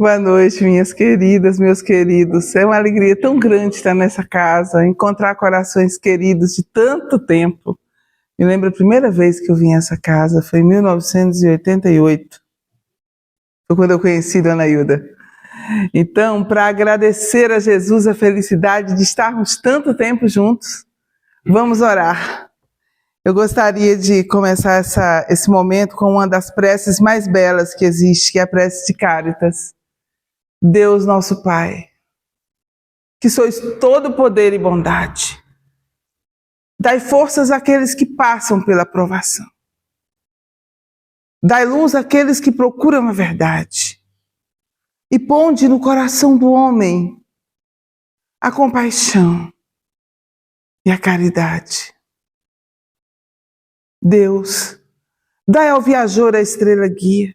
Boa noite, minhas queridas, meus queridos. É uma alegria tão grande estar nessa casa, encontrar corações queridos de tanto tempo. Me lembro a primeira vez que eu vim a essa casa, foi em 1988. Foi quando eu conheci Dona Hilda. Então, para agradecer a Jesus a felicidade de estarmos tanto tempo juntos, vamos orar. Eu gostaria de começar esse momento com uma das preces mais belas que existe, que é a prece de Cáritas. Deus nosso Pai, que sois todo poder e bondade, dai forças àqueles que passam pela provação. Dai luz àqueles que procuram a verdade. E ponde no coração do homem a compaixão e a caridade. Deus, dai ao viajor a estrela guia,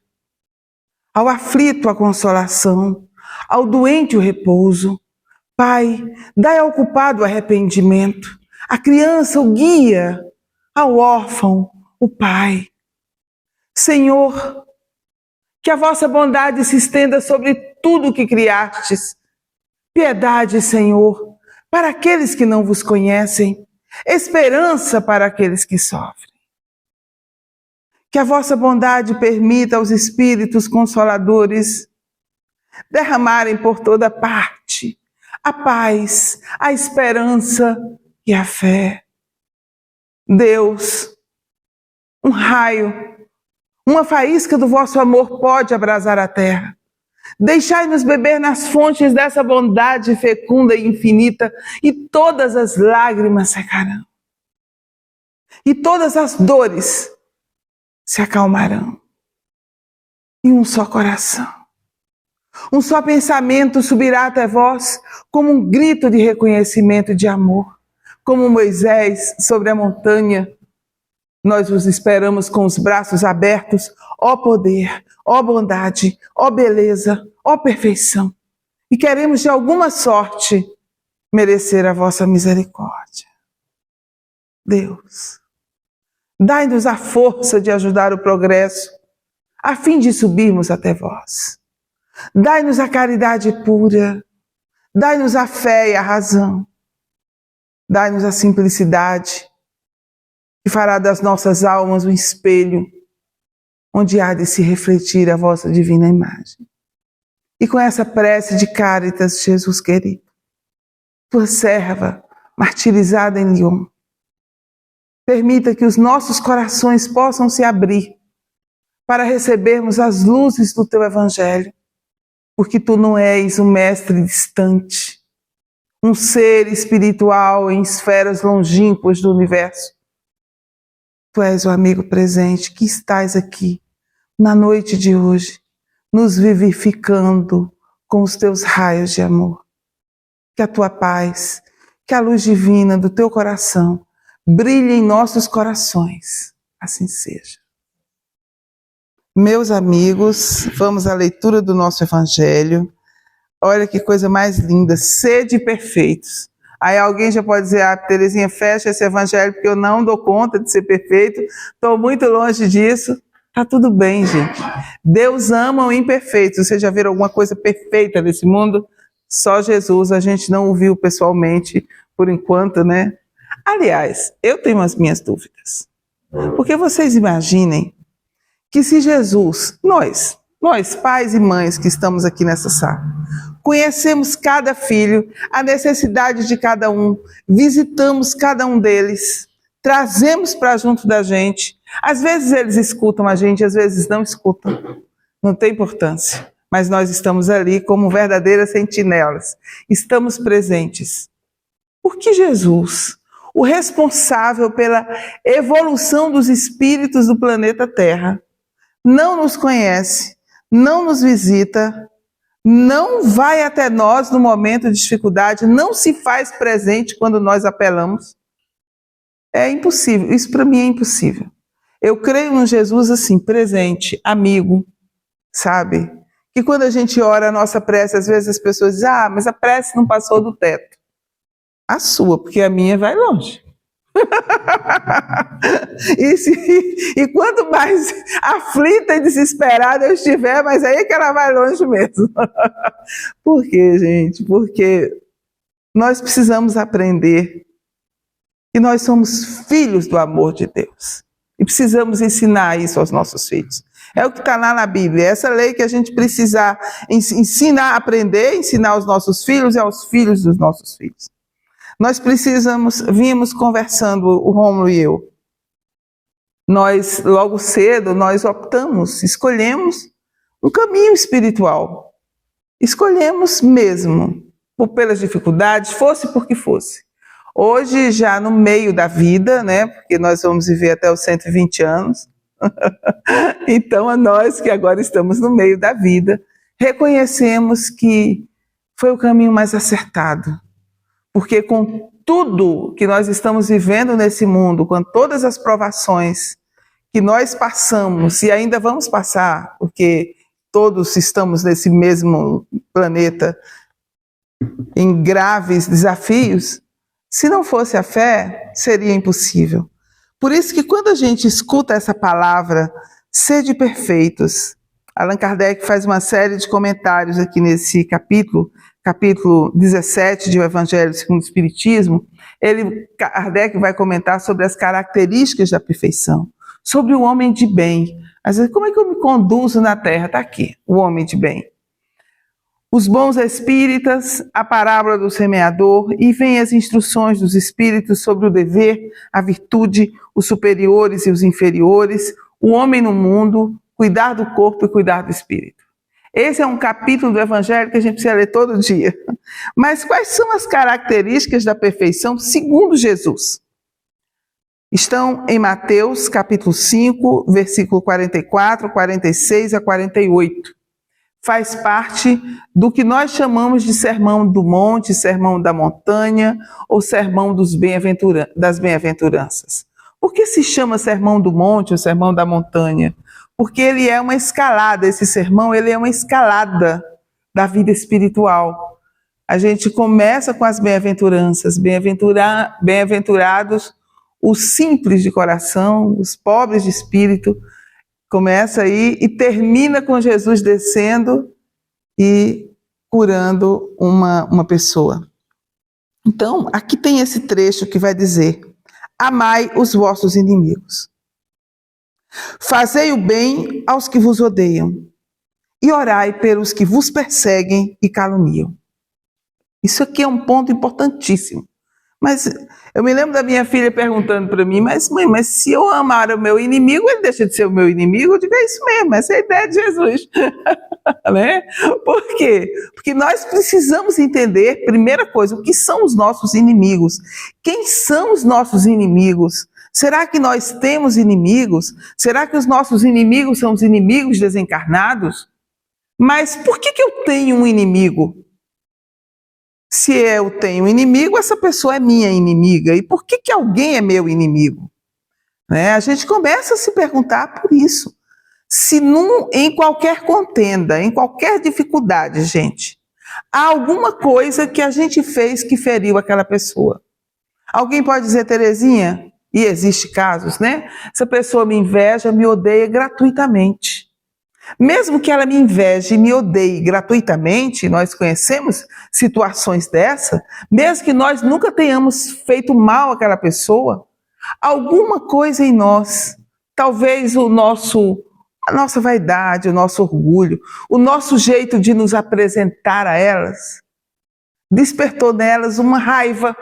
ao aflito a consolação, ao doente o repouso. Pai, dai ao culpado o arrependimento, à criança o guia, ao órfão o pai. Senhor, que a vossa bondade se estenda sobre tudo o que criastes. Piedade, Senhor, para aqueles que não vos conhecem, esperança para aqueles que sofrem. Que a vossa bondade permita aos espíritos consoladores derramarem por toda parte a paz, a esperança e a fé. Deus, um raio, uma faísca do vosso amor pode abrasar a terra. Deixai-nos beber nas fontes dessa bondade fecunda e infinita, e todas as lágrimas secarão. E todas as dores se acalmarão. E um só coração, um só pensamento subirá até vós, como um grito de reconhecimento e de amor. Como Moisés sobre a montanha, nós vos esperamos com os braços abertos, ó poder, ó bondade, ó beleza, ó perfeição. E queremos de alguma sorte merecer a vossa misericórdia. Deus, dai-nos a força de ajudar o progresso, a fim de subirmos até vós. Dai-nos a caridade pura, dai-nos a fé e a razão, dai-nos a simplicidade, que fará das nossas almas um espelho, onde há de se refletir a vossa divina imagem. E com essa prece de Cáritas, Jesus querido, tua serva, martirizada em Lyon, permita que os nossos corações possam se abrir para recebermos as luzes do teu Evangelho, porque tu não és um mestre distante, um ser espiritual em esferas longínquas do universo. Tu és o amigo presente que estás aqui, na noite de hoje, nos vivificando com os teus raios de amor. Que a tua paz, que a luz divina do teu coração brilhe em nossos corações. Assim seja. Meus amigos, vamos à leitura do nosso Evangelho. Olha que coisa mais linda, sede perfeitos. Aí alguém já pode dizer, Terezinha, fecha esse Evangelho porque eu não dou conta de ser perfeito, estou muito longe disso. Tá tudo bem, gente. Deus ama o imperfeito. Vocês já viram alguma coisa perfeita nesse mundo? Só Jesus, a gente não o viu pessoalmente por enquanto, né? Aliás, eu tenho as minhas dúvidas. Porque vocês imaginem que se Jesus, nós pais e mães que estamos aqui nessa sala, conhecemos cada filho, a necessidade de cada um, visitamos cada um deles, trazemos para junto da gente. Às vezes eles escutam a gente, às vezes não escutam. Não tem importância. Mas nós estamos ali como verdadeiras sentinelas. Estamos presentes. Por que Jesus, o responsável pela evolução dos espíritos do planeta Terra, não nos conhece, não nos visita, não vai até nós no momento de dificuldade, não se faz presente quando nós apelamos? É impossível, isso para mim é impossível. Eu creio no Jesus assim, presente, amigo, sabe? Que quando a gente ora a nossa prece, às vezes as pessoas dizem, mas a prece não passou do teto. A sua, porque a minha vai longe. E quanto mais aflita e desesperada eu estiver, mas aí é que ela vai longe mesmo. Por quê, gente? Porque nós precisamos aprender que nós somos filhos do amor de Deus. E precisamos ensinar isso aos nossos filhos. É o que está lá na Bíblia. Essa lei que a gente precisa ensinar, aprender, ensinar aos nossos filhos e aos filhos dos nossos filhos. Nós vimos conversando, o Rômulo e eu. Nós, logo cedo, nós escolhemos um caminho espiritual. Escolhemos mesmo, pelas dificuldades, fosse porque fosse. Hoje, já no meio da vida, né, porque nós vamos viver até os 120 anos, então a nós que agora estamos no meio da vida, reconhecemos que foi o caminho mais acertado. Porque com tudo que nós estamos vivendo nesse mundo, com todas as provações que nós passamos e ainda vamos passar, porque todos estamos nesse mesmo planeta em graves desafios, se não fosse a fé, seria impossível. Por isso que quando a gente escuta essa palavra, sede perfeitos, Allan Kardec faz uma série de comentários aqui nesse capítulo 17 de O Evangelho segundo o Espiritismo, Kardec vai comentar sobre as características da perfeição, sobre o homem de bem. Às vezes, como é que eu me conduzo na Terra? Está aqui, o homem de bem. Os bons espíritas, a parábola do semeador, e vem as instruções dos espíritos sobre o dever, a virtude, os superiores e os inferiores, o homem no mundo, cuidar do corpo e cuidar do espírito. Esse é um capítulo do Evangelho que a gente precisa ler todo dia. Mas quais são as características da perfeição segundo Jesus? Estão em Mateus, capítulo 5, versículo 44, 46 a 48. Faz parte do que nós chamamos de sermão do monte, sermão da montanha ou sermão das bem-aventuranças. Por que se chama sermão do monte ou sermão da montanha? Porque ele é uma escalada, esse sermão ele é uma escalada da vida espiritual. A gente começa com as bem-aventuranças, bem-aventurados os simples de coração, os pobres de espírito, começa aí e termina com Jesus descendo e curando uma pessoa. Então, aqui tem esse trecho que vai dizer: amai os vossos inimigos. Fazei o bem aos que vos odeiam e orai pelos que vos perseguem e caluniam. Isso aqui é um ponto importantíssimo. Mas eu me lembro da minha filha perguntando para mim: mas mãe, mas se eu amar o meu inimigo, ele deixa de ser o meu inimigo? Eu digo: é isso mesmo, essa é a ideia de Jesus. Né? Por quê? Porque nós precisamos entender, primeira coisa, o que são os nossos inimigos. Quem são os nossos inimigos? Será que nós temos inimigos? Será que os nossos inimigos são os inimigos desencarnados? Mas por que eu tenho um inimigo? Se eu tenho um inimigo, essa pessoa é minha inimiga. E por que alguém é meu inimigo? Né? A gente começa a se perguntar por isso. Se em qualquer contenda, em qualquer dificuldade, gente, há alguma coisa que a gente fez que feriu aquela pessoa. Alguém pode dizer: Terezinha, e existe casos, né? Essa pessoa me inveja, me odeia gratuitamente. Mesmo que ela me inveje e me odeie gratuitamente, nós conhecemos situações dessa, mesmo que nós nunca tenhamos feito mal àquela pessoa, alguma coisa em nós, talvez a nossa vaidade, o nosso orgulho, o nosso jeito de nos apresentar a elas, despertou nelas uma raiva,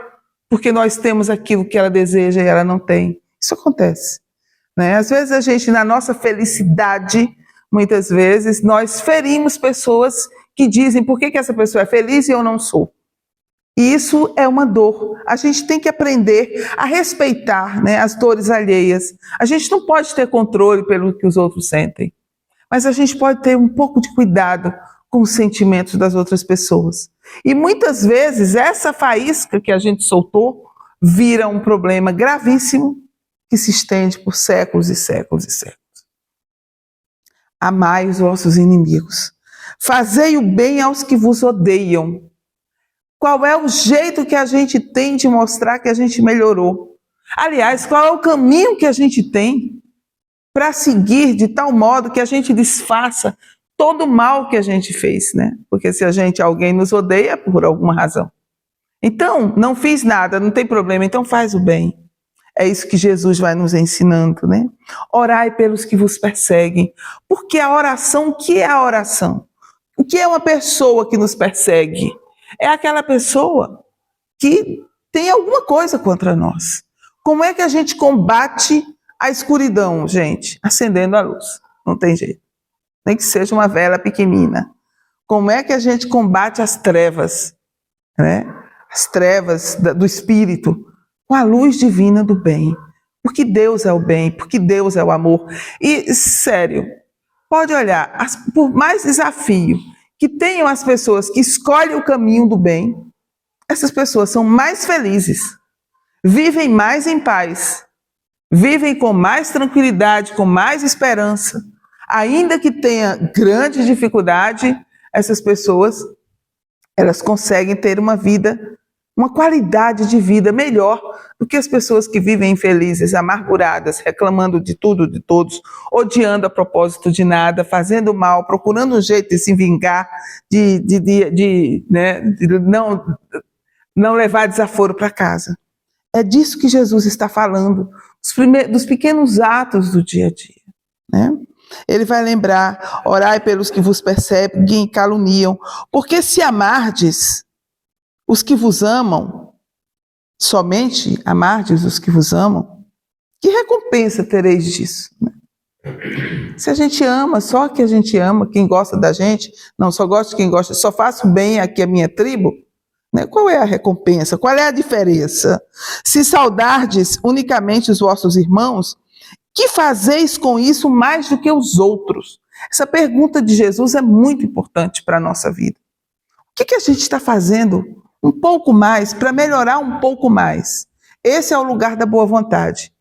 porque nós temos aquilo que ela deseja e ela não tem. Isso acontece. Né? Às vezes a gente, na nossa felicidade, muitas vezes, nós ferimos pessoas que dizem: por que essa pessoa é feliz e eu não sou? E isso é uma dor. A gente tem que aprender a respeitar, né, as dores alheias. A gente não pode ter controle pelo que os outros sentem, mas a gente pode ter um pouco de cuidado com os sentimentos das outras pessoas. E muitas vezes essa faísca que a gente soltou vira um problema gravíssimo que se estende por séculos e séculos e séculos. Amai os vossos inimigos. Fazei o bem aos que vos odeiam. Qual é o jeito que a gente tem de mostrar que a gente melhorou? Aliás, qual é o caminho que a gente tem para seguir de tal modo que a gente desfaça todo o mal que a gente fez, né? Porque se alguém nos odeia por alguma razão. Então, não fiz nada, não tem problema, então faz o bem. É isso que Jesus vai nos ensinando, né? Orai pelos que vos perseguem. Porque a oração, o que é a oração? O que é uma pessoa que nos persegue? É aquela pessoa que tem alguma coisa contra nós. Como é que a gente combate a escuridão, gente? Acendendo a luz. Não tem jeito. Nem que seja uma vela pequenina. Como é que a gente combate as trevas, né? As trevas do espírito, com a luz divina do bem. Porque Deus é o bem, porque Deus é o amor. E, sério, pode olhar, por mais desafio que tenham as pessoas que escolhem o caminho do bem, essas pessoas são mais felizes, vivem mais em paz, vivem com mais tranquilidade, com mais esperança. Ainda que tenha grande dificuldade, essas pessoas, elas conseguem ter uma vida, uma qualidade de vida melhor do que as pessoas que vivem infelizes, amarguradas, reclamando de tudo, de todos, odiando a propósito de nada, fazendo mal, procurando um jeito de se vingar, de não levar desaforo para casa. É disso que Jesus está falando, dos pequenos atos do dia a dia, né? Ele vai lembrar, orai pelos que vos perseguem e caluniam, porque se amardes os que vos amam, somente amardes os que vos amam, que recompensa tereis disso? Né? Se a gente ama, só que a gente ama, quem gosta da gente, não, só gosto de quem gosta, só faço bem aqui a minha tribo, né? Qual é a recompensa? Qual é a diferença? Se saudardes unicamente os vossos irmãos, que fazeis com isso mais do que os outros? Essa pergunta de Jesus é muito importante para a nossa vida. O que a gente está fazendo um pouco mais para melhorar um pouco mais? Esse é o lugar da boa vontade.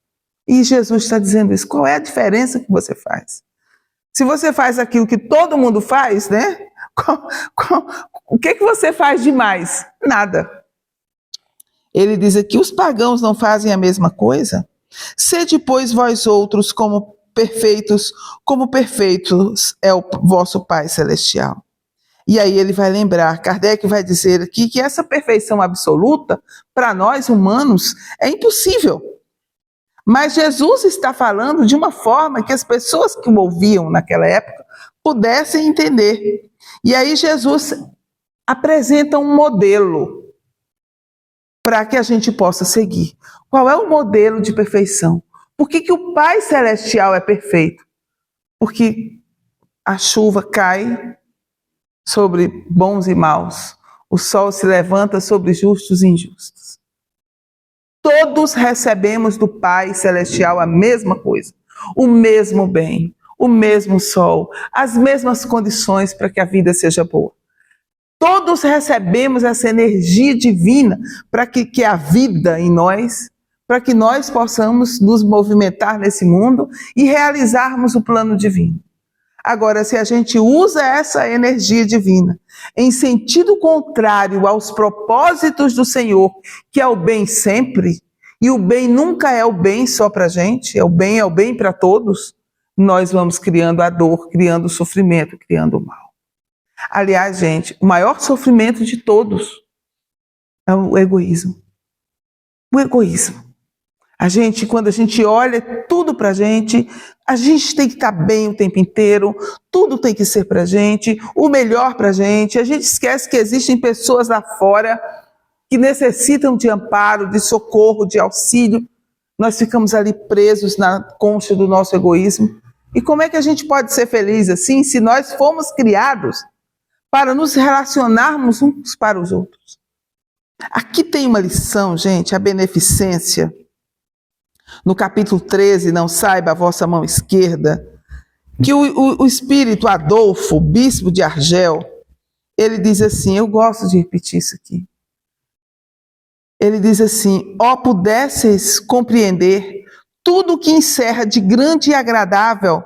E Jesus está dizendo isso. Qual é a diferença que você faz? Se você faz aquilo que todo mundo faz, né? O que você faz demais? Nada. Ele diz aqui, os pagãos não fazem a mesma coisa? Sede, pois, vós outros como perfeitos é o vosso Pai Celestial. E aí ele vai lembrar, Kardec vai dizer aqui que essa perfeição absoluta, para nós humanos, é impossível. Mas Jesus está falando de uma forma que as pessoas que o ouviam naquela época pudessem entender. E aí Jesus apresenta um modelo para que a gente possa seguir. Qual é o modelo de perfeição? Por que o Pai Celestial é perfeito? Porque a chuva cai sobre bons e maus, o sol se levanta sobre justos e injustos. Todos recebemos do Pai Celestial a mesma coisa, o mesmo bem, o mesmo sol, as mesmas condições para que a vida seja boa. Todos recebemos essa energia divina para que a vida em nós, para que nós possamos nos movimentar nesse mundo e realizarmos o plano divino. Agora, se a gente usa essa energia divina em sentido contrário aos propósitos do Senhor, que é o bem sempre, e o bem nunca é o bem só para a gente, é o bem para todos, nós vamos criando a dor, criando o sofrimento, criando o mal. Aliás, gente, o maior sofrimento de todos é o egoísmo. O egoísmo. Quando a gente olha tudo pra gente tem que estar bem o tempo inteiro, tudo tem que ser pra gente, o melhor pra gente. A gente esquece que existem pessoas lá fora que necessitam de amparo, de socorro, de auxílio. Nós ficamos ali presos na concha do nosso egoísmo. E como é que a gente pode ser feliz assim, se nós fomos criados para nos relacionarmos uns para os outros? Aqui tem uma lição, gente, a beneficência. No capítulo 13, não saiba a vossa mão esquerda, que o espírito Adolfo, bispo de Argel, ele diz assim, eu gosto de repetir isso aqui. Ele diz assim, ó, pudesseis compreender tudo o que encerra de grande e agradável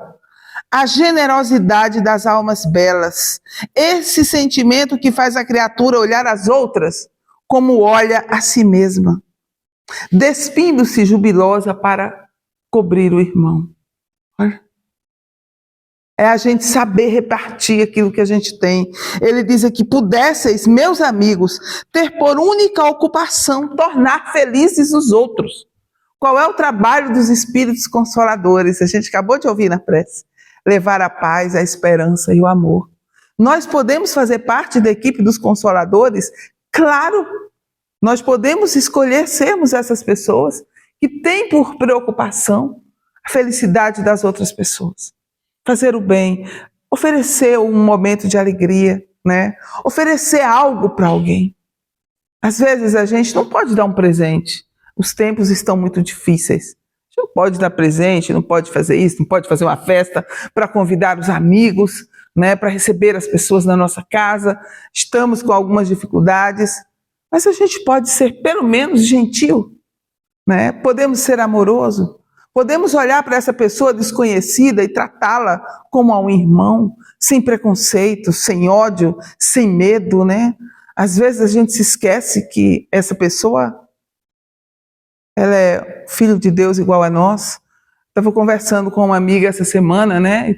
a generosidade das almas belas, esse sentimento que faz a criatura olhar as outras como olha a si mesma. despindo-se jubilosa para cobrir o irmão. Olha. É a gente saber repartir aquilo que a gente tem. Ele diz aqui: pudesseis, meus amigos, ter por única ocupação tornar felizes os outros. Qual é o trabalho dos espíritos consoladores? A gente acabou de ouvir na prece. Levar a paz, a esperança e o amor. Nós podemos fazer parte da equipe dos consoladores? Claro! Nós podemos escolher sermos essas pessoas que têm por preocupação a felicidade das outras pessoas. Fazer o bem, oferecer um momento de alegria, né? Oferecer algo para alguém. Às vezes a gente não pode dar um presente. Os tempos estão muito difíceis. A gente não pode dar presente, não pode fazer isso, não pode fazer uma festa para convidar os amigos, né? Para receber as pessoas na nossa casa. Estamos com algumas dificuldades, mas a gente pode ser pelo menos gentil, né? Podemos ser amoroso. Podemos olhar para essa pessoa desconhecida e tratá-la como a um irmão, sem preconceito, sem ódio, sem medo, né? Às vezes a gente se esquece que essa pessoa, ela é filho de Deus igual a nós. Estava conversando com uma amiga essa semana, né?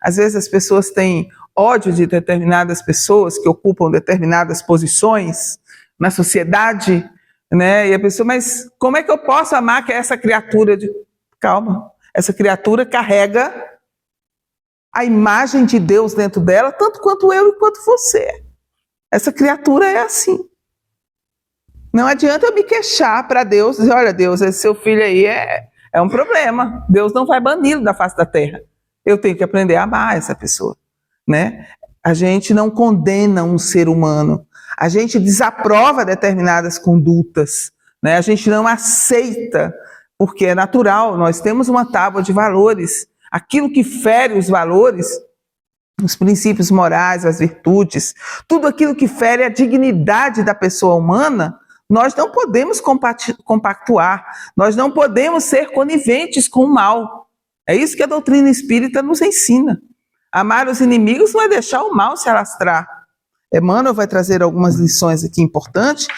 Às vezes as pessoas têm ódio de determinadas pessoas que ocupam determinadas posições na sociedade, né? E a pessoa, mas como é que eu posso amar que essa criatura de... Calma, essa criatura carrega a imagem de Deus dentro dela, tanto quanto eu e quanto você. Essa criatura é assim. Não adianta eu me queixar para Deus, dizer: olha Deus, esse seu filho aí é um problema. Deus não vai bani-lo da face da terra. Eu tenho que aprender a amar essa pessoa, né? A gente não condena um ser humano. A gente desaprova determinadas condutas, né? A gente não aceita, porque é natural, nós temos uma tábua de valores. Aquilo que fere os valores, os princípios morais, as virtudes, tudo aquilo que fere a dignidade da pessoa humana, nós não podemos compactuar, nós não podemos ser coniventes com o mal. É isso que a doutrina espírita nos ensina. Amar os inimigos não é deixar o mal se alastrar. Emmanuel vai trazer algumas lições aqui importantes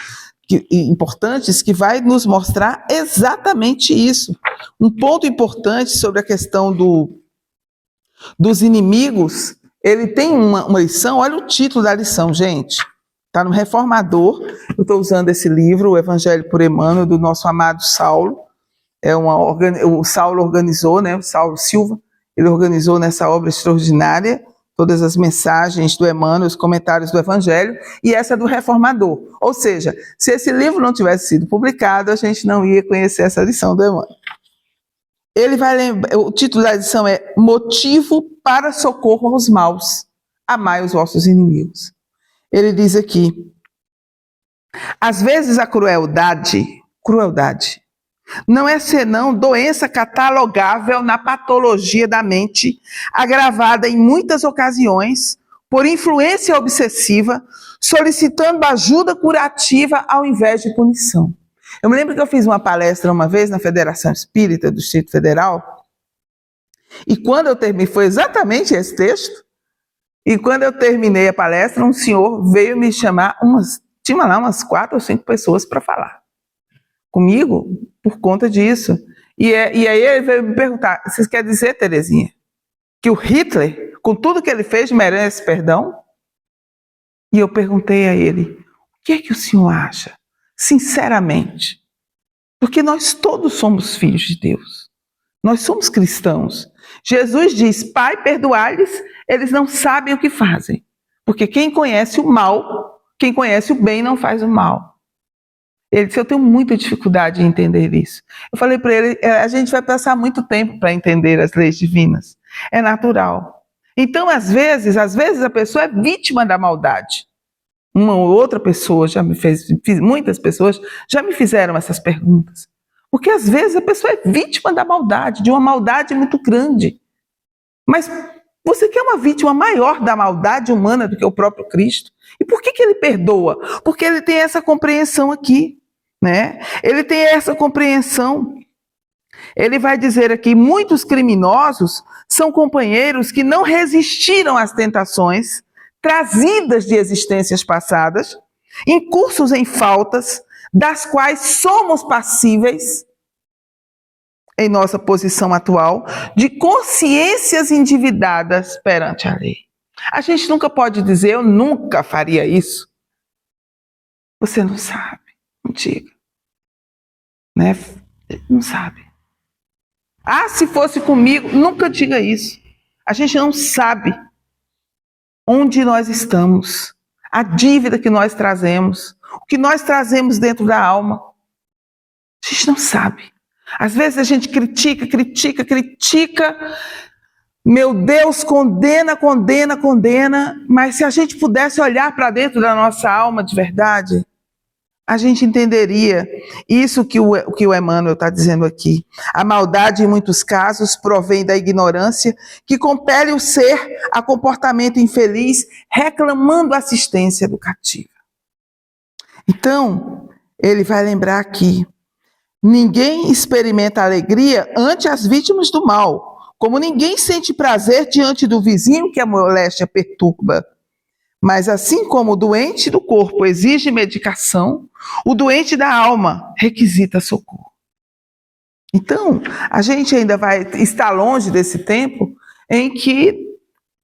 que vai nos mostrar exatamente isso. Um ponto importante sobre a questão dos inimigos, ele tem uma lição, olha o título da lição, gente. Está no Reformador, eu estou usando esse livro, o Evangelho por Emmanuel, do nosso amado Saulo. O Saulo organizou, né, o Saulo Silva, ele organizou nessa obra extraordinária todas as mensagens do Emmanuel, os comentários do Evangelho, e essa do Reformador. Ou seja, se esse livro não tivesse sido publicado, a gente não ia conhecer essa lição do Emmanuel. Ele vai lembrar, o título da lição é Motivo para socorro aos maus, amai os vossos inimigos. Ele diz aqui: às vezes a crueldade não é senão doença catalogável na patologia da mente, agravada em muitas ocasiões por influência obsessiva, solicitando ajuda curativa ao invés de punição. Eu me lembro que eu fiz uma palestra uma vez na Federação Espírita do Distrito Federal, e quando eu terminei, foi exatamente esse texto, e quando eu terminei a palestra, um senhor veio me chamar, tinha lá umas 4 ou 5 pessoas para falar comigo por conta disso. E aí ele veio me perguntar: vocês querem dizer, Terezinha, que o Hitler, com tudo que ele fez, merece perdão? E eu perguntei a ele: o que é que o senhor acha? Sinceramente. Porque nós todos somos filhos de Deus. Nós somos cristãos. Jesus diz: Pai, perdoai-lhes, eles não sabem o que fazem. Porque quem conhece o mal, quem conhece o bem não faz o mal. Ele disse: eu tenho muita dificuldade em entender isso. Eu falei para ele: a gente vai passar muito tempo para entender as leis divinas. É natural. Então, às vezes a pessoa é vítima da maldade. Uma ou outra pessoa muitas pessoas já me fizeram essas perguntas. Porque às vezes a pessoa é vítima da maldade, de uma maldade muito grande. Mas você quer uma vítima maior da maldade humana do que o próprio Cristo? E por que ele perdoa? Porque ele tem essa compreensão aqui, né? Ele tem essa compreensão. Ele vai dizer aqui: muitos criminosos são companheiros que não resistiram às tentações trazidas de existências passadas, incursos em faltas, das quais somos passíveis, em nossa posição atual, de consciências endividadas perante a lei. A gente nunca pode dizer, eu nunca faria isso. Você não sabe, não diga. Né? Não sabe. Ah, se fosse comigo, nunca diga isso. A gente não sabe onde nós estamos, a dívida que nós trazemos, o que nós trazemos dentro da alma. A gente não sabe. Às vezes a gente critica. Meu Deus, condena, mas se a gente pudesse olhar para dentro da nossa alma de verdade, a gente entenderia isso que o Emmanuel está dizendo aqui. A maldade, em muitos casos, provém da ignorância que compele o ser a comportamento infeliz, reclamando assistência educativa. Então, ele vai lembrar aqui, ninguém experimenta alegria ante as vítimas do mal, como ninguém sente prazer diante do vizinho que a moléstia perturba. Mas assim como o doente do corpo exige medicação, o doente da alma requisita socorro. Então, a gente ainda vai estar longe desse tempo em que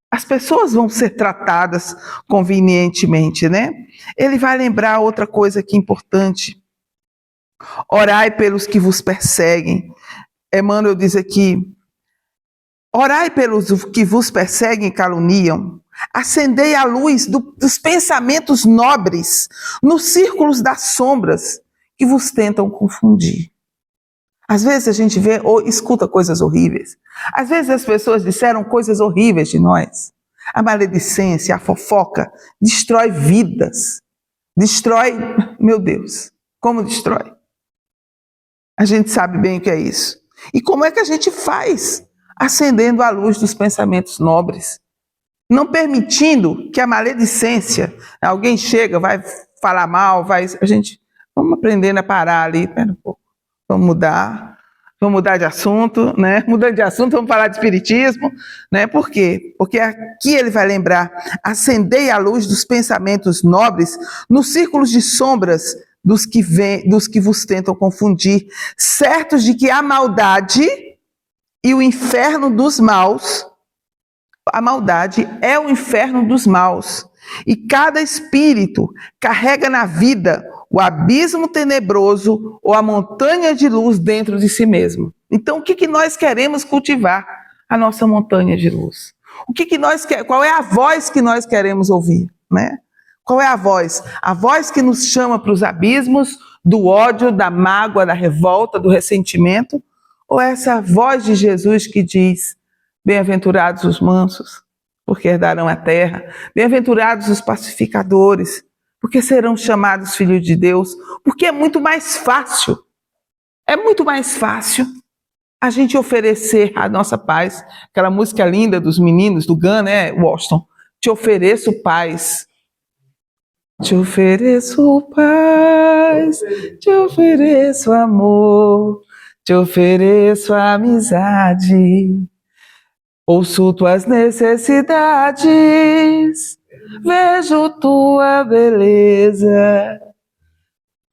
as pessoas vão ser tratadas convenientemente, né? Ele vai lembrar outra coisa aqui importante. Orai pelos que vos perseguem. Emmanuel diz aqui, orai pelos que vos perseguem e caluniam. Acendei a luz dos pensamentos nobres nos círculos das sombras que vos tentam confundir. Às vezes a gente vê ou escuta coisas horríveis. Às vezes as pessoas disseram coisas horríveis de nós. A maledicência, a fofoca, destrói vidas. Destrói, meu Deus, como destrói? A gente sabe bem o que é isso. E como é que a gente faz? Acendendo a luz dos pensamentos nobres. Não permitindo que a maledicência, alguém chega, vai falar mal, vamos aprendendo a parar ali, pera um pouco, vamos mudar de assunto, né? Mudando de assunto, vamos falar de espiritismo, né? Por quê? Porque aqui ele vai lembrar, acendei a luz dos pensamentos nobres nos círculos de sombras dos que vos tentam confundir, certos de que a maldade e o inferno dos maus, a maldade é o inferno dos maus. E cada espírito carrega na vida o abismo tenebroso ou a montanha de luz dentro de si mesmo. Então, o que nós queremos cultivar? A nossa montanha de luz. Qual é a voz que nós queremos ouvir, né? Qual é a voz? A voz que nos chama para os abismos do ódio, da mágoa, da revolta, do ressentimento? Ou essa voz de Jesus que diz, bem-aventurados os mansos, porque herdarão a terra. Bem-aventurados os pacificadores, porque serão chamados filhos de Deus. Porque é muito mais fácil a gente oferecer a nossa paz. Aquela música linda dos meninos, do Gun, né, Washington? Te ofereço paz. Te ofereço paz, te ofereço amor, te ofereço amizade. Ouço tuas necessidades, vejo tua beleza,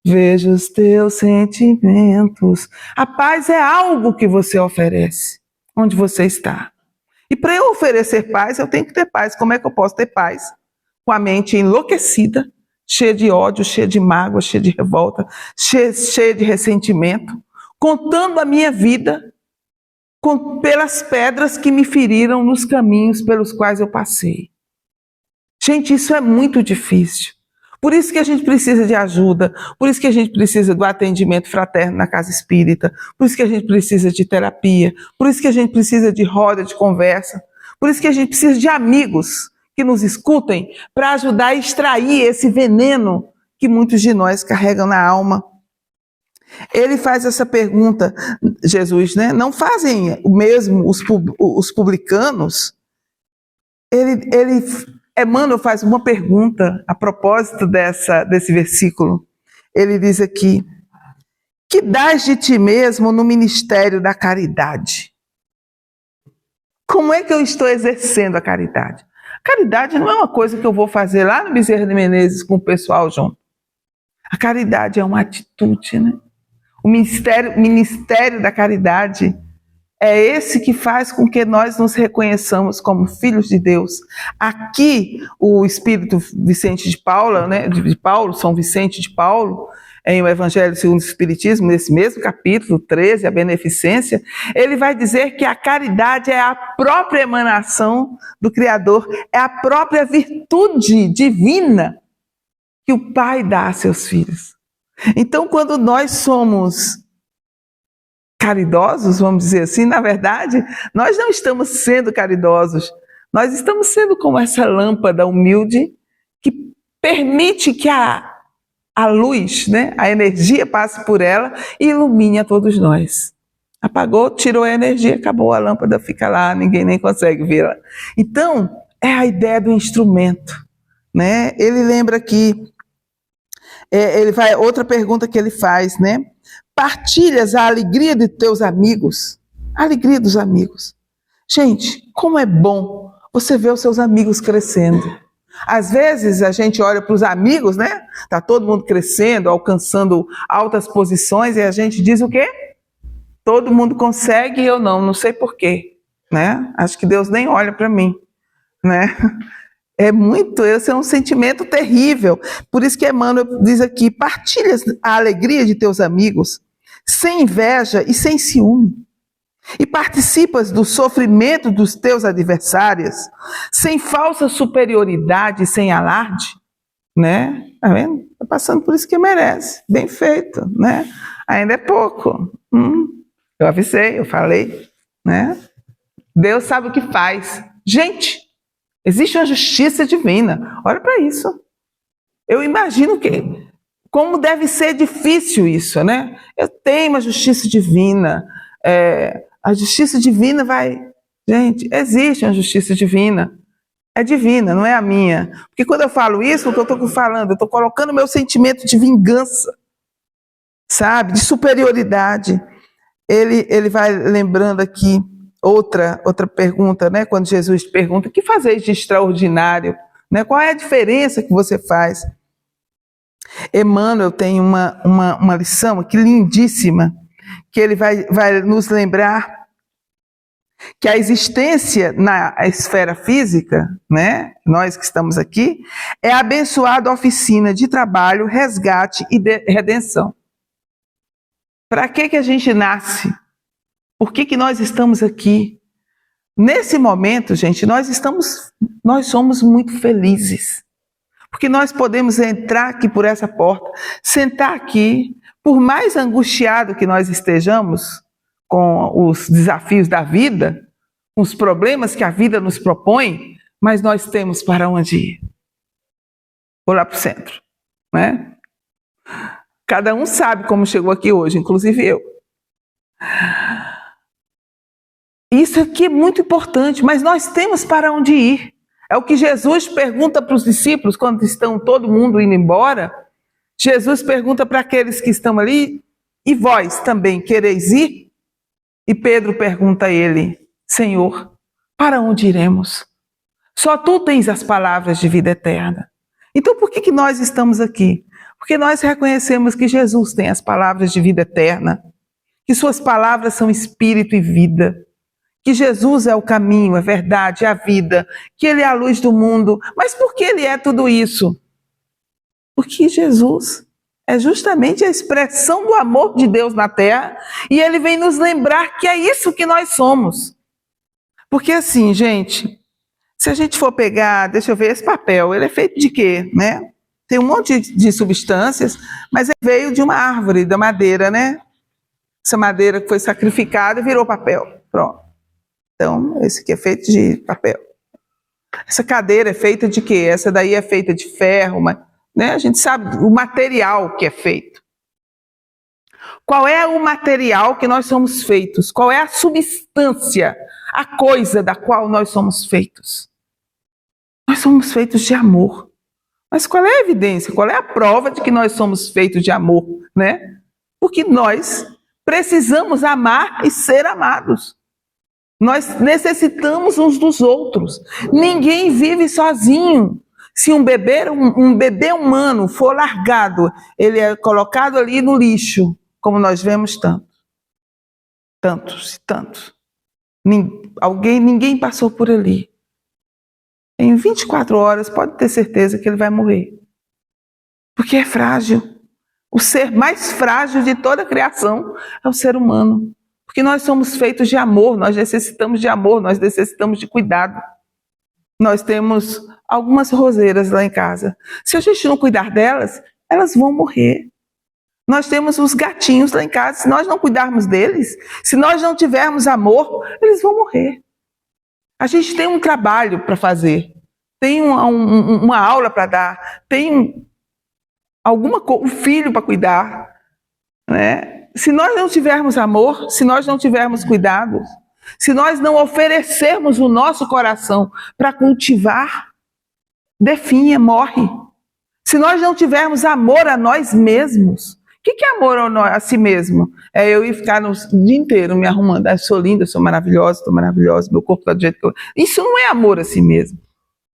vejo os teus sentimentos. A paz é algo que você oferece, onde você está. E para eu oferecer paz, eu tenho que ter paz. Como é que eu posso ter paz? Com a mente enlouquecida, cheia de ódio, cheia de mágoa, cheia de revolta, cheia de ressentimento, contando a minha vida pelas pedras que me feriram nos caminhos pelos quais eu passei. Gente, isso é muito difícil. Por isso que a gente precisa de ajuda, por isso que a gente precisa do atendimento fraterno na casa espírita, por isso que a gente precisa de terapia, por isso que a gente precisa de roda de conversa, por isso que a gente precisa de amigos que nos escutem para ajudar a extrair esse veneno que muitos de nós carregam na alma. Ele faz essa pergunta, Jesus, né? Não fazem o mesmo os publicanos? Emmanuel faz uma pergunta a propósito desse versículo. Ele diz aqui, que dás de ti mesmo no ministério da caridade? Como é que eu estou exercendo a caridade? Caridade não é uma coisa que eu vou fazer lá no Bezerra de Menezes com o pessoal junto. A caridade é uma atitude, né? O ministério da caridade é esse que faz com que nós nos reconheçamos como filhos de Deus. Aqui, o Espírito Vicente de Paulo, né, São Vicente de Paulo, em O Evangelho segundo o Espiritismo, nesse mesmo capítulo 13, a beneficência, ele vai dizer que a caridade é a própria emanação do Criador, é a própria virtude divina que o Pai dá a seus filhos. Então, quando nós somos caridosos, vamos dizer assim, na verdade, nós não estamos sendo caridosos, nós estamos sendo como essa lâmpada humilde que permite que a luz, né, a energia passe por ela e ilumine a todos nós. Apagou, tirou a energia, acabou, a lâmpada fica lá, ninguém nem consegue vê-la. Então, é a ideia do instrumento, né? Ele lembra que outra pergunta que ele faz, né? Partilhas a alegria de teus amigos. A alegria dos amigos. Gente, como é bom você ver os seus amigos crescendo. Às vezes a gente olha para os amigos, né? Tá todo mundo crescendo, alcançando altas posições e a gente diz o quê? Todo mundo consegue e eu não sei por quê, né? Acho que Deus nem olha para mim, né? Esse é um sentimento terrível. Por isso que Emmanuel diz aqui, partilhas a alegria de teus amigos, sem inveja e sem ciúme. E participas do sofrimento dos teus adversários, sem falsa superioridade e sem alarde, né? Tá vendo? Tá passando por isso que merece. Bem feito, né? Ainda é pouco. Eu avisei, eu falei, né? Deus sabe o que faz. Gente, existe uma justiça divina. Olha para isso. Eu imagino como deve ser difícil isso, né? Eu tenho uma justiça divina. A justiça divina vai... Gente, existe uma justiça divina. É divina, não é a minha. Porque quando eu falo isso, o que eu estou falando? Eu estou colocando o meu sentimento de vingança, sabe? De superioridade. Ele vai lembrando aqui outra pergunta, né? Quando Jesus pergunta, o que fazeis de extraordinário? Né? Qual é a diferença que você faz? Emmanuel tem uma lição aqui lindíssima, que ele vai nos lembrar que a existência na esfera física, né, nós que estamos aqui, é a abençoada oficina de trabalho, resgate e redenção. Para que a gente nasce? Por que nós estamos aqui? Nesse momento, gente, nós somos muito felizes. Porque nós podemos entrar aqui por essa porta, sentar aqui, por mais angustiado que nós estejamos com os desafios da vida, com os problemas que a vida nos propõe, mas nós temos para onde ir. Vou lá para o centro, né? Cada um sabe como chegou aqui hoje, inclusive eu. Isso aqui é muito importante, mas nós temos para onde ir. É o que Jesus pergunta para os discípulos quando estão todo mundo indo embora. Jesus pergunta para aqueles que estão ali, e vós também quereis ir? E Pedro pergunta a ele, Senhor, para onde iremos? Só tu tens as palavras de vida eterna. Então por que nós estamos aqui? Porque nós reconhecemos que Jesus tem as palavras de vida eterna, que suas palavras são espírito e vida, que Jesus é o caminho, a verdade, a vida, que Ele é a luz do mundo. Mas por que Ele é tudo isso? Porque Jesus é justamente a expressão do amor de Deus na terra e Ele vem nos lembrar que é isso que nós somos. Porque assim, gente, se a gente for pegar, deixa eu ver, esse papel, ele é feito de quê, né? Tem um monte de substâncias, mas ele veio de uma árvore, da madeira, né? Essa madeira que foi sacrificada e virou papel. Pronto. Então, esse aqui é feito de papel. Essa cadeira é feita de quê? Essa daí é feita de ferro, né? A gente sabe o material que é feito. Qual é o material que nós somos feitos? Qual é a substância, a coisa da qual nós somos feitos? Nós somos feitos de amor. Mas qual é a evidência? Qual é a prova de que nós somos feitos de amor, né? Porque nós precisamos amar e ser amados. Nós necessitamos uns dos outros. Ninguém vive sozinho. Se um bebê humano for largado, ele é colocado ali no lixo, como nós vemos tantos. Ninguém passou por ali. Em 24 horas, pode ter certeza que ele vai morrer. Porque é frágil. O ser mais frágil de toda a criação é o ser humano. Porque nós somos feitos de amor, nós necessitamos de amor, nós necessitamos de cuidado. Nós temos algumas roseiras lá em casa. Se a gente não cuidar delas, elas vão morrer. Nós temos os gatinhos lá em casa, se nós não cuidarmos deles, se nós não tivermos amor, eles vão morrer. A gente tem um trabalho para fazer, tem uma aula para dar, tem um filho para cuidar, né? Se nós não tivermos amor, se nós não tivermos cuidado, se nós não oferecermos o nosso coração para cultivar, definha, morre. Se nós não tivermos amor a nós mesmos, o que é amor a si mesmo? É eu ir ficar o dia inteiro me arrumando, eu sou linda, eu sou maravilhosa, estou maravilhosa, meu corpo está do jeito que eu... Isso não é amor a si mesmo.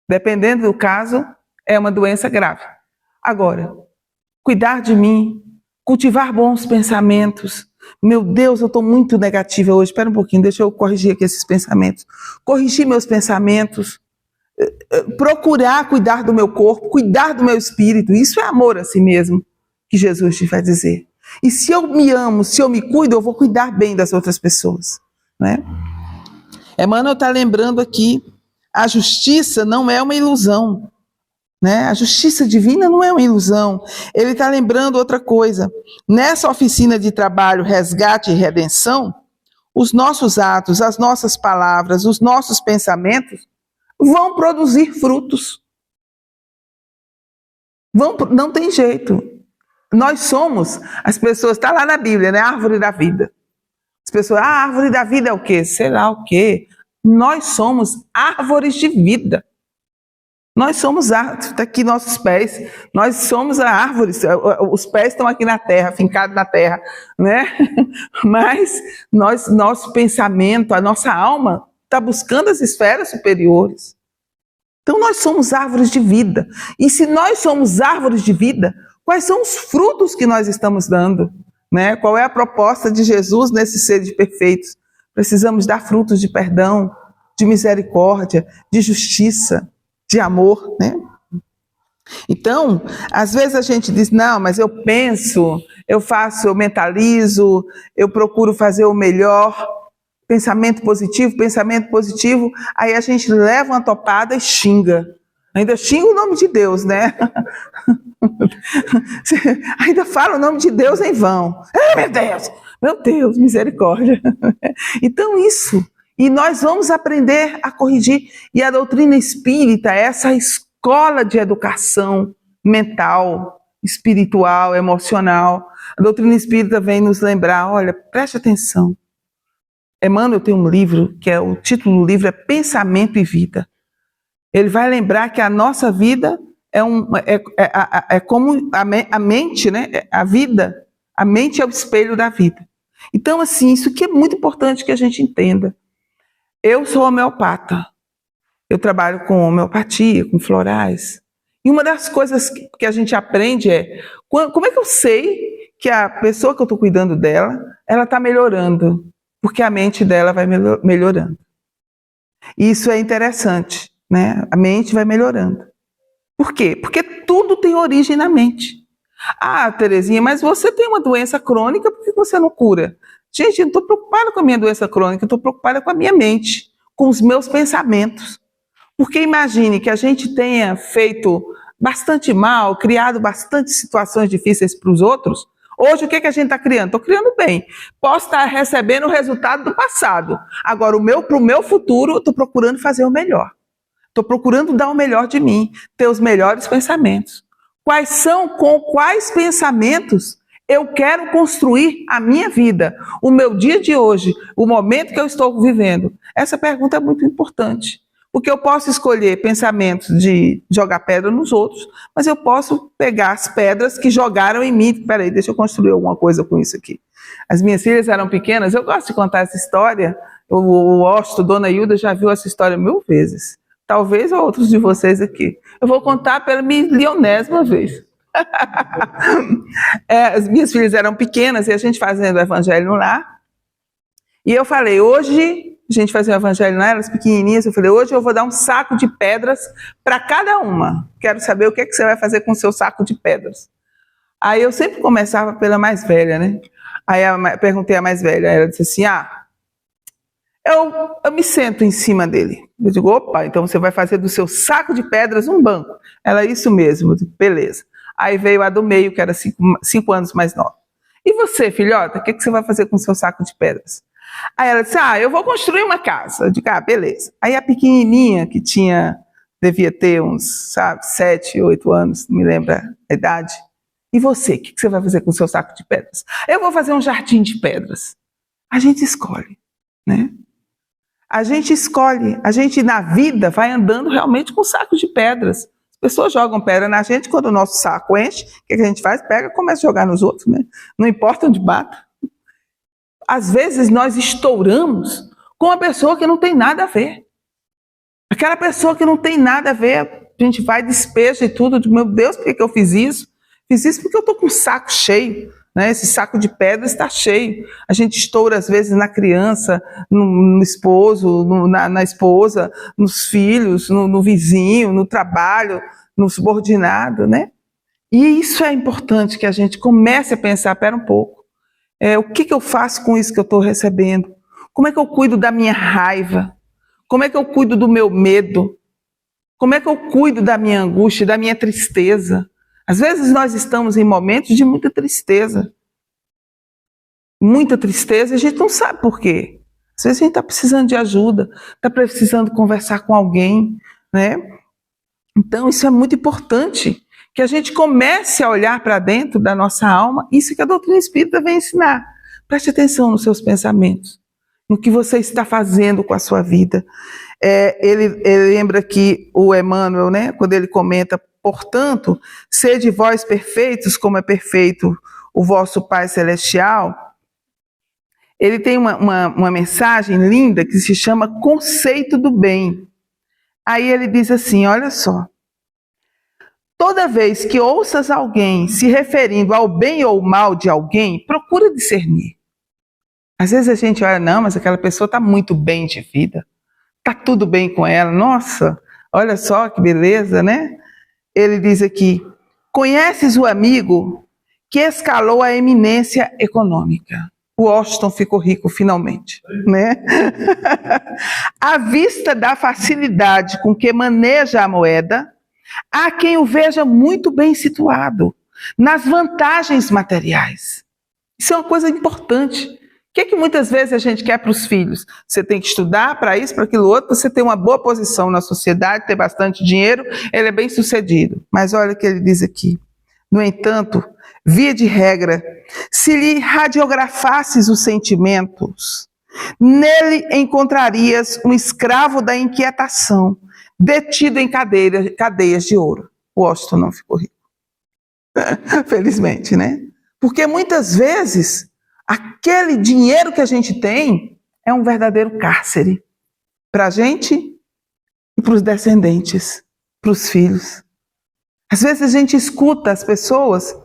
Dependendo do caso, é uma doença grave. Agora, cuidar de mim, cultivar bons pensamentos. Meu Deus, eu estou muito negativa hoje. Espera um pouquinho, deixa eu corrigir aqui esses pensamentos. Corrigir meus pensamentos, procurar cuidar do meu corpo, cuidar do meu espírito. Isso é amor a si mesmo, que Jesus vai dizer. E se eu me amo, se eu me cuido, eu vou cuidar bem das outras pessoas, né? Emmanuel está lembrando aqui, a justiça não é uma ilusão, né? A justiça divina não é uma ilusão. Ele está lembrando outra coisa. Nessa oficina de trabalho, resgate e redenção, os nossos atos, as nossas palavras, os nossos pensamentos vão produzir frutos. Não tem jeito. Nós somos, as pessoas, está lá na Bíblia, né? Árvore da vida. As pessoas, a árvore da vida é o quê? Sei lá o quê. Nós somos árvores de vida. Nós somos árvores, está aqui nossos pés, nós somos a árvore, os pés estão aqui na terra, fincados na terra, né? Mas nosso pensamento, a nossa alma está buscando as esferas superiores. Então nós somos árvores de vida. E se nós somos árvores de vida, quais são os frutos que nós estamos dando? Né? Qual é a proposta de Jesus nesses seres perfeitos? Precisamos dar frutos de perdão, de misericórdia, de justiça, de amor, né? Então, às vezes a gente diz, não, mas eu penso, eu faço, eu mentalizo, eu procuro fazer o melhor, pensamento positivo, aí a gente leva uma topada e xinga. Ainda xinga o nome de Deus, né? Ainda fala o nome de Deus em vão. Meu Deus, misericórdia. Então isso, e nós vamos aprender a corrigir. E a doutrina espírita é essa escola de educação mental, espiritual, emocional. A doutrina espírita vem nos lembrar, olha, preste atenção. Emmanuel tem um livro, o título do livro é Pensamento e Vida. Ele vai lembrar que a nossa vida é como a mente, né? A vida, a mente é o espelho da vida. Então, assim, isso que é muito importante que a gente entenda. Eu sou homeopata. Eu trabalho com homeopatia, com florais. E uma das coisas que a gente aprende é, como é que eu sei que a pessoa que eu estou cuidando dela, ela está melhorando? Porque a mente dela vai melhorando. E isso é interessante, né? A mente vai melhorando. Por quê? Porque tudo tem origem na mente. Ah, Terezinha, mas você tem uma doença crônica, por que você não cura? Gente, eu não estou preocupada com a minha doença crônica, eu estou preocupada com a minha mente, com os meus pensamentos. Porque imagine que a gente tenha feito bastante mal, criado bastante situações difíceis para os outros. Hoje, o que a gente está criando? Estou criando bem. Posso estar recebendo o resultado do passado. Agora, para o meu futuro, eu estou procurando fazer o melhor. Estou procurando dar o melhor de mim, ter os melhores pensamentos. Com quais pensamentos eu quero construir a minha vida, o meu dia de hoje, o momento que eu estou vivendo? Essa pergunta é muito importante. Porque eu posso escolher pensamentos de jogar pedra nos outros, mas eu posso pegar as pedras que jogaram em mim. Peraí, deixa eu construir alguma coisa com isso aqui. As minhas filhas eram pequenas, eu gosto de contar essa história. O Osto, Dona Hilda, já viu essa história 1000 vezes. talvez outros de vocês aqui. Eu vou contar pela milionésima vez. As minhas filhas eram pequenas e a gente fazendo o evangelho no lar. E eu falei, hoje, a gente fazia o evangelho no lar, elas pequenininhas, eu falei, hoje eu vou dar um saco de pedras para cada uma. Quero saber o que você vai fazer com o seu saco de pedras. Aí eu sempre começava pela mais velha, né? Aí eu perguntei à mais velha, ela disse assim, eu me sento em cima dele. Eu digo, opa, então você vai fazer do seu saco de pedras um banco. Ela, isso mesmo, eu digo, beleza. Aí veio a do meio, que era 5 anos mais nova. E você, filhota, o que você vai fazer com o seu saco de pedras? Aí ela disse, eu vou construir uma casa. Eu digo, beleza. Aí a pequenininha, que devia ter uns, 7, 8 anos, não me lembro a idade. E você, o que você vai fazer com o seu saco de pedras? Eu vou fazer um jardim de pedras. A gente escolhe, né? A gente escolhe, a gente na vida vai andando realmente com saco de pedras. As pessoas jogam pedra na gente, quando o nosso saco enche, o que a gente faz? Pega e começa a jogar nos outros, né? Não importa onde bata. Às vezes nós estouramos com uma pessoa que não tem nada a ver. Aquela pessoa que não tem nada a ver, a gente vai, despeja e tudo, digo, meu Deus, por que eu fiz isso? Fiz isso porque eu estou com o saco cheio. Né? Esse saco de pedras está cheio. A gente estoura, às vezes, na criança, no esposo, na esposa, nos filhos, no vizinho, no trabalho, no subordinado. Né? E isso é importante, que a gente comece a pensar, espera um pouco, o que eu faço com isso que eu estou recebendo? Como é que eu cuido da minha raiva? Como é que eu cuido do meu medo? Como é que eu cuido da minha angústia, da minha tristeza? Às vezes nós estamos em momentos de muita tristeza. Muita tristeza, e a gente não sabe por quê. Às vezes a gente está precisando de ajuda, está precisando conversar com alguém, né? Então isso é muito importante, que a gente comece a olhar para dentro da nossa alma, isso que a doutrina espírita vem ensinar. Preste atenção nos seus pensamentos, no que você está fazendo com a sua vida. Ele lembra que o Emmanuel, né, quando ele comenta, portanto, sede vós perfeitos, como é perfeito o vosso Pai Celestial. Ele tem uma mensagem linda que se chama Conceito do Bem. Aí ele diz assim, olha só. Toda vez que ouças alguém se referindo ao bem ou mal de alguém, procura discernir. Às vezes a gente olha, não, mas aquela pessoa está muito bem de vida. Está tudo bem com ela. Nossa, olha só que beleza, né? Ele diz aqui, conheces o amigo que escalou a eminência econômica. O Washington ficou rico finalmente, né? À vista da facilidade com que maneja a moeda, há quem o veja muito bem situado nas vantagens materiais. Isso é uma coisa importante. O que muitas vezes a gente quer para os filhos? Você tem que estudar para isso, para aquilo outro, você tem uma boa posição na sociedade, ter bastante dinheiro, ele é bem sucedido. Mas olha o que ele diz aqui. No entanto, via de regra, se lhe radiografasses os sentimentos, nele encontrarias um escravo da inquietação, detido em cadeias de ouro. O Washington não ficou rico. Felizmente, né? Porque muitas vezes aquele dinheiro que a gente tem é um verdadeiro cárcere para a gente e para os descendentes, para os filhos. Às vezes a gente escuta as pessoas,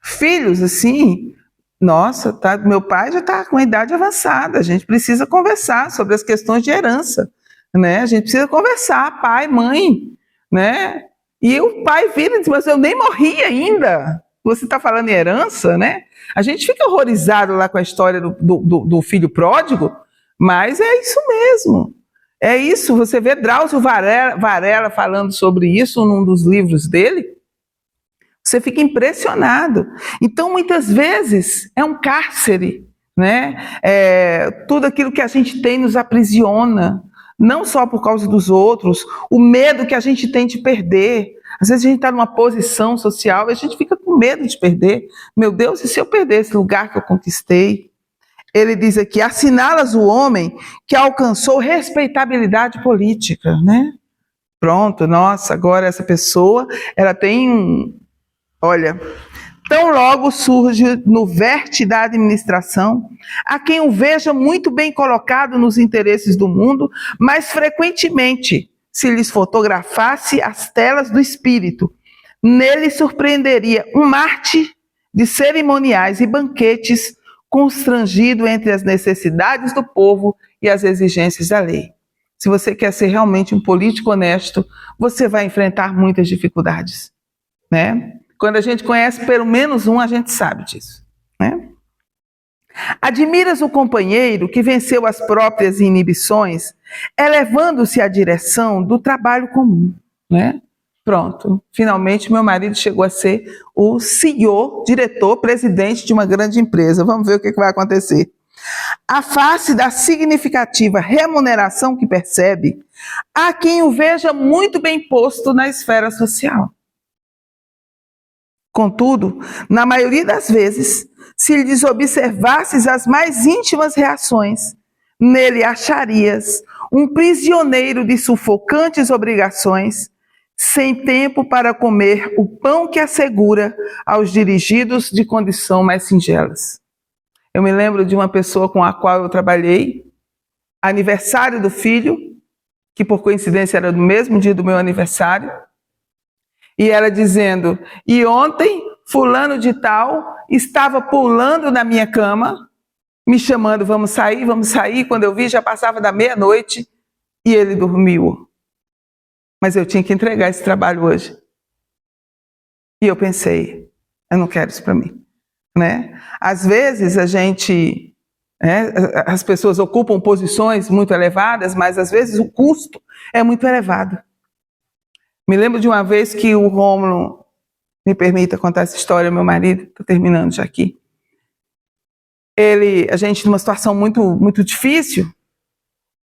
filhos assim, nossa, meu pai já está com a idade avançada, a gente precisa conversar sobre as questões de herança, né? A gente precisa conversar, pai, mãe, né? E o pai vira e diz, mas eu nem morri ainda. Você está falando em herança, né? A gente fica horrorizado lá com a história do filho pródigo, mas é isso mesmo. É isso, você vê Drauzio Varela falando sobre isso num dos livros dele, você fica impressionado. Então, muitas vezes, é um cárcere, né? Tudo aquilo que a gente tem nos aprisiona, não só por causa dos outros, o medo que a gente tem de perder. Às vezes a gente está numa posição social e a gente fica com medo de perder. Meu Deus, e se eu perder esse lugar que eu conquistei? Ele diz aqui, assinalas o homem que alcançou respeitabilidade política, né? Pronto, nossa, agora essa pessoa, ela tem olha, tão logo surge no vértice da administração, a quem o veja muito bem colocado nos interesses do mundo, mas frequentemente se lhes fotografasse as telas do espírito. Nele surpreenderia um Marte de cerimoniais e banquetes, constrangido entre as necessidades do povo e as exigências da lei. Se você quer ser realmente um político honesto, você vai enfrentar muitas dificuldades, né? Quando a gente conhece pelo menos um, a gente sabe disso, né? Admiras o companheiro que venceu as próprias inibições, elevando-se à direção do trabalho comum, né? Pronto, finalmente meu marido chegou a ser o CEO, diretor, presidente de uma grande empresa. Vamos ver o que vai acontecer. À face da significativa remuneração que percebe, há quem o veja muito bem posto na esfera social. Contudo, na maioria das vezes, se lhes observasses as mais íntimas reações, nele acharias um prisioneiro de sufocantes obrigações, sem tempo para comer o pão que assegura aos dirigidos de condição mais singelas. Eu me lembro de uma pessoa com a qual eu trabalhei, aniversário do filho, que por coincidência era no mesmo dia do meu aniversário, e ela dizendo, e ontem fulano de tal estava pulando na minha cama, me chamando, vamos sair, quando eu vi já passava da meia-noite e ele dormiu. Mas eu tinha que entregar esse trabalho hoje. E eu pensei, eu não quero isso para mim, né? Às vezes as pessoas ocupam posições muito elevadas, mas às vezes o custo é muito elevado. Me lembro de uma vez que o Rômulo, me permita contar essa história, meu marido, estou terminando já aqui. A gente numa situação muito, muito difícil,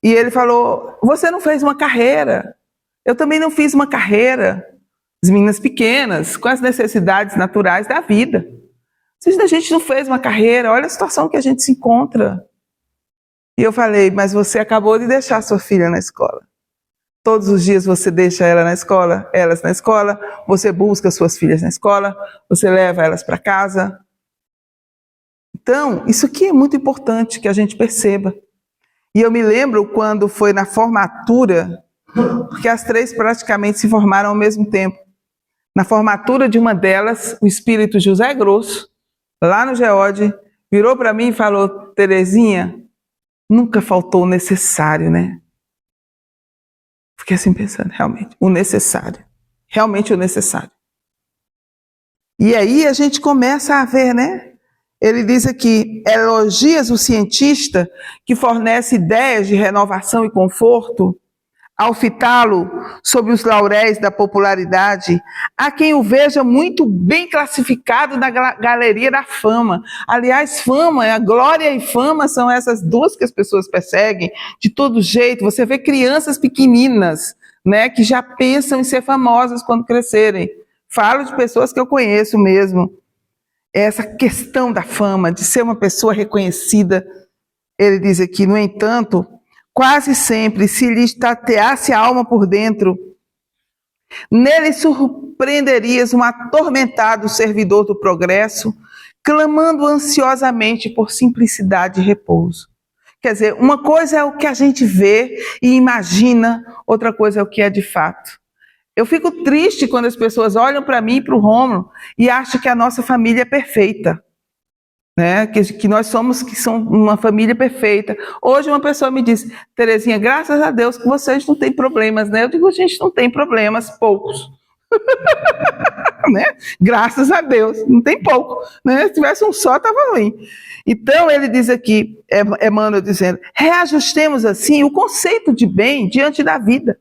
e ele falou, você não fez uma carreira, eu também não fiz uma carreira, as meninas pequenas, com as necessidades naturais da vida. A gente não fez uma carreira, olha a situação que a gente se encontra. E eu falei, mas você acabou de deixar sua filha na escola. Todos os dias você deixa elas na escola, você busca suas filhas na escola, você leva elas para casa. Então, isso aqui é muito importante que a gente perceba. E eu me lembro quando foi na formatura, porque as três praticamente se formaram ao mesmo tempo. Na formatura de uma delas, o espírito José Grosso, lá no Geode, virou para mim e falou, Terezinha, nunca faltou o necessário, né? Fiquei assim pensando, realmente, o necessário. Realmente o necessário. E aí a gente começa a ver, né? Ele diz aqui, elogias o cientista que fornece ideias de renovação e conforto, ao fitá-lo sob os lauréis da popularidade, há quem o veja muito bem classificado na galeria da fama. Aliás, fama, a glória e fama são essas duas que as pessoas perseguem de todo jeito. Você vê crianças pequeninas, né, que já pensam em ser famosas quando crescerem. Falo de pessoas que eu conheço mesmo. Essa questão da fama, de ser uma pessoa reconhecida, ele diz aqui, no entanto, quase sempre, se lhe tateasse a alma por dentro, nele surpreenderias um atormentado servidor do progresso, clamando ansiosamente por simplicidade e repouso. Quer dizer, uma coisa é o que a gente vê e imagina, outra coisa é o que é de fato. Eu fico triste quando as pessoas olham para mim e para o Rômulo e acham que a nossa família é perfeita. Né? Que nós somos uma família perfeita. Hoje uma pessoa me disse, Terezinha, graças a Deus que vocês não têm problemas, né? Eu digo, a gente não tem problemas, poucos. Né? Graças a Deus, não tem pouco. Né? Se tivesse um só, estava ruim. Então ele diz aqui, Emmanuel dizendo, reajustemos assim o conceito de bem diante da vida.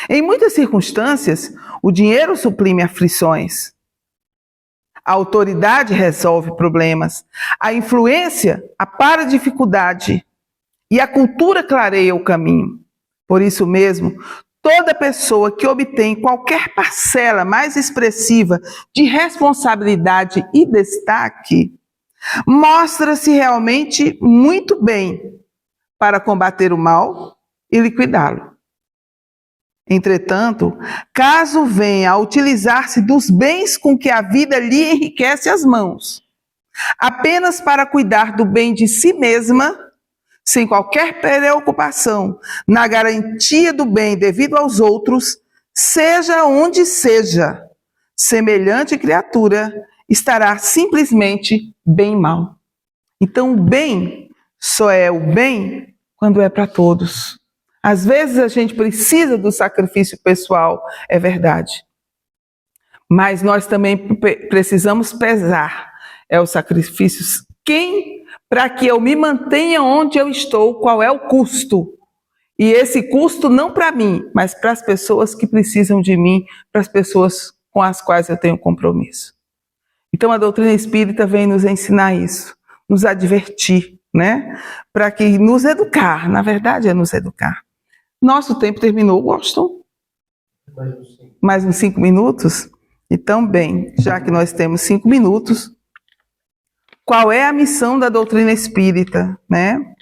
Em muitas circunstâncias, o dinheiro suprime aflições. A autoridade resolve problemas, a influência apara dificuldade e a cultura clareia o caminho. Por isso mesmo, toda pessoa que obtém qualquer parcela mais expressiva de responsabilidade e destaque, mostra-se realmente muito bem para combater o mal e liquidá-lo. Entretanto, caso venha a utilizar-se dos bens com que a vida lhe enriquece as mãos, apenas para cuidar do bem de si mesma, sem qualquer preocupação, na garantia do bem devido aos outros, seja onde seja, semelhante criatura estará simplesmente bem mal. Então, o bem só é o bem quando é para todos. Às vezes a gente precisa do sacrifício pessoal, é verdade. Mas nós também precisamos pesar os sacrifícios. Para que eu me mantenha onde eu estou, qual é o custo? E esse custo não para mim, mas para as pessoas que precisam de mim, para as pessoas com as quais eu tenho compromisso. Então a doutrina espírita vem nos ensinar isso, nos advertir, né? Para que nos educar, na verdade é nos educar. Nosso tempo terminou, Washington? Mais uns 5 minutos? Então, bem, já que nós temos 5 minutos, qual é a missão da doutrina espírita, né?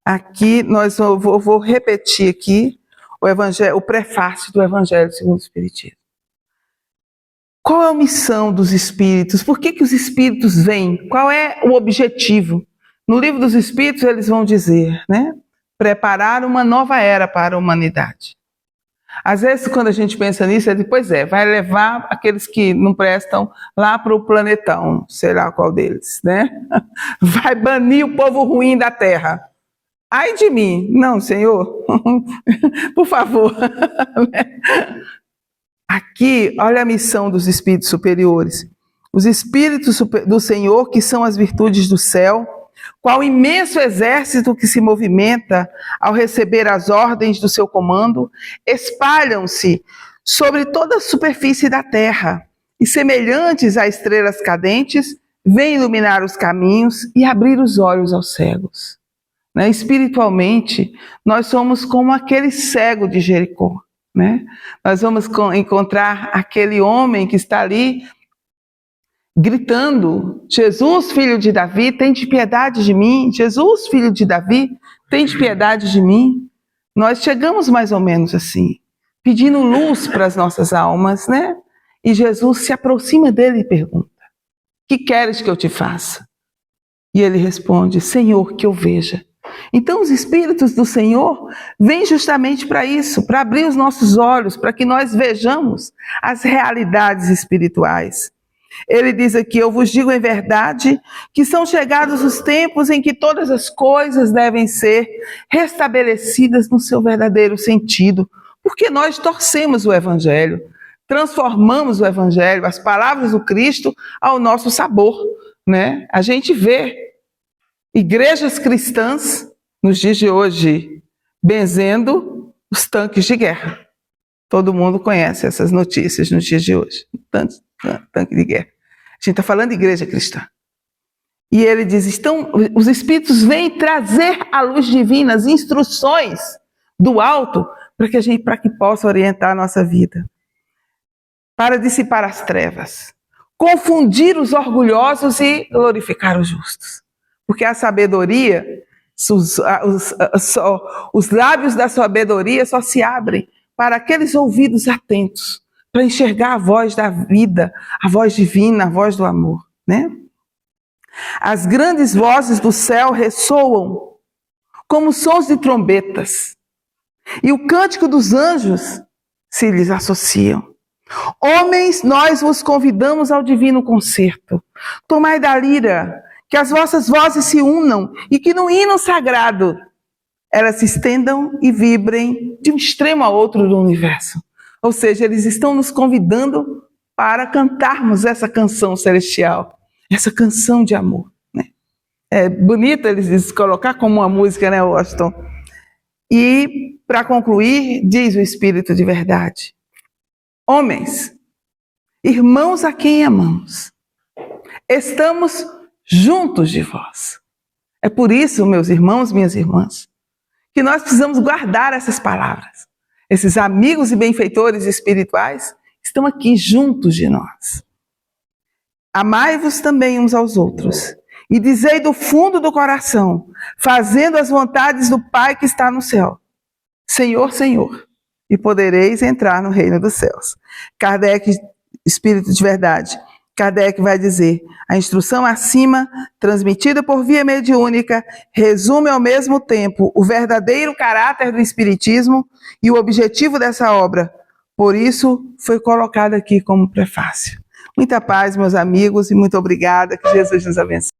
Aqui, vou repetir aqui o prefácio do Evangelho segundo o Espiritismo. Qual é a missão dos espíritos? Por que os espíritos vêm? Qual é o objetivo? No Livro dos Espíritos, eles vão dizer, né? Preparar uma nova era para a humanidade. Às vezes, quando a gente pensa nisso, vai levar aqueles que não prestam lá para o planetão, sei lá qual deles, né? Vai banir o povo ruim da Terra. Ai de mim, não, Senhor, por favor. Aqui, olha a missão dos espíritos superiores. Os espíritos do Senhor, que são as virtudes do céu, qual imenso exército que se movimenta ao receber as ordens do seu comando, espalham-se sobre toda a superfície da terra e, semelhantes a estrelas cadentes, vêm iluminar os caminhos e abrir os olhos aos cegos. Né? Espiritualmente, nós somos como aquele cego de Jericó. Né? Nós vamos encontrar aquele homem que está ali gritando: Jesus, filho de Davi, tem de piedade de mim. Jesus, filho de Davi, tem de piedade de mim. Nós chegamos mais ou menos assim, pedindo luz para as nossas almas, né? E Jesus se aproxima dele e pergunta: que queres que eu te faça? E ele responde: Senhor, que eu veja. Então os espíritos do Senhor vêm justamente para isso, para abrir os nossos olhos, para que nós vejamos as realidades espirituais. Ele diz aqui: eu vos digo em verdade que são chegados os tempos em que todas as coisas devem ser restabelecidas no seu verdadeiro sentido, porque nós torcemos o Evangelho, transformamos o Evangelho, as palavras do Cristo, ao nosso sabor, né? A gente vê igrejas cristãs, nos dias de hoje, benzendo os tanques de guerra. Todo mundo conhece essas notícias nos dias de hoje. Tanque de guerra. A gente está falando de igreja cristã. E ele diz: então, os espíritos vêm trazer à luz divina as instruções do alto para que possa orientar a nossa vida. Para dissipar as trevas, confundir os orgulhosos e glorificar os justos. Porque a sabedoria, os lábios da sabedoria só se abrem para aqueles ouvidos atentos, para enxergar a voz da vida, a voz divina, a voz do amor, né? As grandes vozes do céu ressoam como sons de trombetas, e o cântico dos anjos se lhes associam. Homens, nós vos convidamos ao divino concerto. Tomai da lira, que as vossas vozes se unam e que no hino sagrado elas se estendam e vibrem de um extremo a outro do universo. Ou seja, eles estão nos convidando para cantarmos essa canção celestial, essa canção de amor. Né? É bonito eles dizem, colocar como uma música, né, Washington? E, para concluir, diz o Espírito de Verdade: homens, irmãos a quem amamos, estamos juntos de vós. É por isso, meus irmãos, minhas irmãs, que nós precisamos guardar essas palavras. Esses amigos e benfeitores espirituais estão aqui juntos de nós. Amai-vos também uns aos outros, e dizei do fundo do coração, fazendo as vontades do Pai que está no céu: Senhor, Senhor, e podereis entrar no reino dos céus. Kardec, Espírito de Verdade, Kardec vai dizer: a instrução acima, transmitida por via mediúnica, resume ao mesmo tempo o verdadeiro caráter do Espiritismo e o objetivo dessa obra. Por isso, foi colocada aqui como prefácio. Muita paz, meus amigos, e muito obrigada. Que Jesus nos abençoe.